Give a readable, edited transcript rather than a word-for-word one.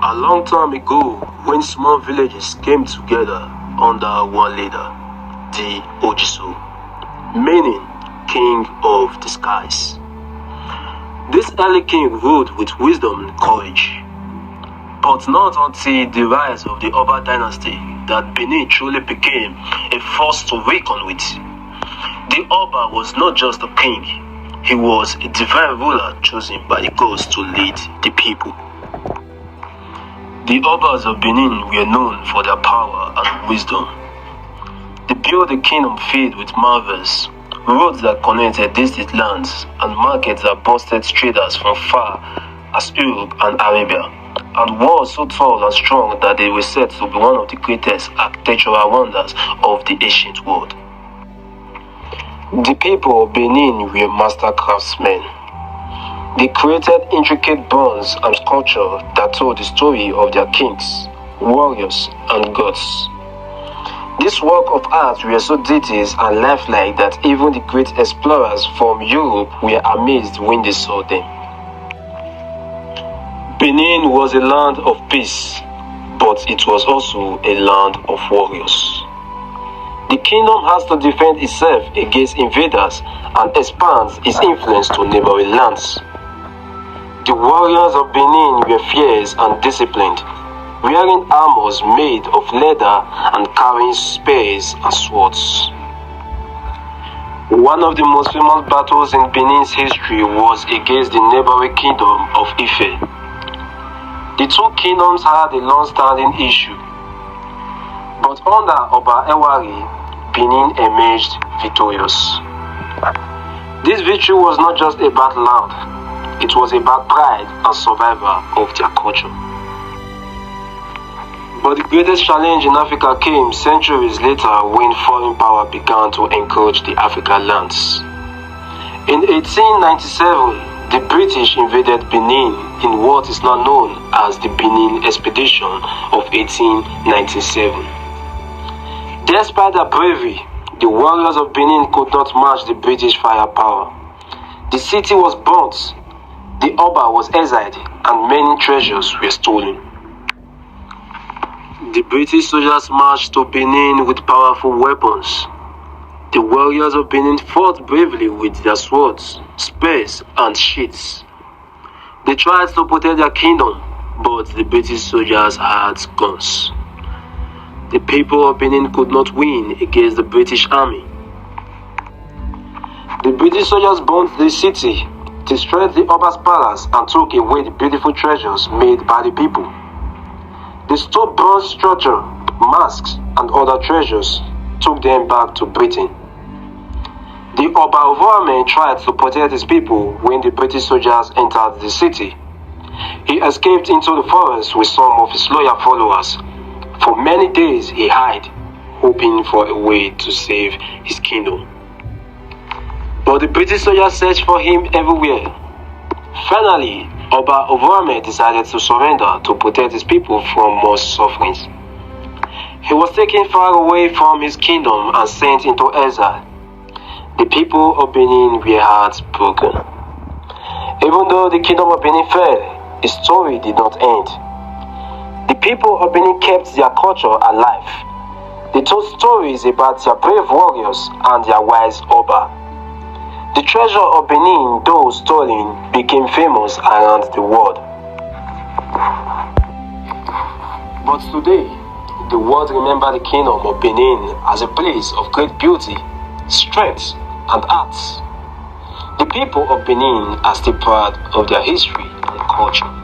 A long time ago, when small villages came together under one leader, the Ojiso, meaning King of the Skies. This early king ruled with wisdom and courage. But not until the rise of the Oba dynasty that Benin truly became a force to reckon with. The Oba was not just a king, he was a divine ruler chosen by the gods to lead the people. The Obas of Benin were known for their power and wisdom. They built a kingdom filled with marvels, roads that connected distant lands, and markets that boasted traders from far as Europe and Arabia, and walls so tall and strong that they were said to be one of the greatest architectural wonders of the ancient world. The people of Benin were master craftsmen. They created intricate bronze and sculpture that told the story of their kings, warriors, and gods. This work of art were so detailed and lifelike that even the great explorers from Europe were amazed when they saw them. Benin was a land of peace, but it was also a land of warriors. The kingdom has to defend itself against invaders and expand its influence to neighboring lands. The warriors of Benin were fierce and disciplined, wearing armors made of leather and carrying spears and swords. One of the most famous battles in Benin's history was against the neighboring kingdom of Ife. The two kingdoms had a long-standing issue, but under Oba Ewari, Benin emerged victorious. This victory was not just about land, it was about pride and survival of their culture. But the greatest challenge in Africa came centuries later when foreign power began to encroach the African lands. In 1897, the British invaded Benin in what is now known as the Benin Expedition of 1897. Despite their bravery, the warriors of Benin could not match the British firepower. The city was burnt, the Oba was exiled, and many treasures were stolen. The British soldiers marched to Benin with powerful weapons. The warriors of Benin fought bravely with their swords, spears, and shields. They tried to protect their kingdom, but the British soldiers had guns. The people of Benin could not win against the British army. The British soldiers burnt the city, destroyed the Oba's palace, and took away the beautiful treasures made by the people. They stole bronze structure, masks, and other treasures, took them back to Britain. The Oba Ovonramwen tried to protect his people when the British soldiers entered the city. He escaped into the forest with some of his loyal followers. For many days he hid, hoping for a way to save his kingdom. But the British soldiers searched for him everywhere. Finally, Oba Ovonramwen decided to surrender to protect his people from more sufferings. He was taken far away from his kingdom and sent into exile. The people of Benin were heartbroken. Even though the kingdom of Benin fell, its story did not end. The people of Benin kept their culture alive. They told stories about their brave warriors and their wise Oba. The treasure of Benin, though stolen, became famous around the world. But today, the world remembers the kingdom of Benin as a place of great beauty, strength, and art. The people of Benin are still proud of their history and culture.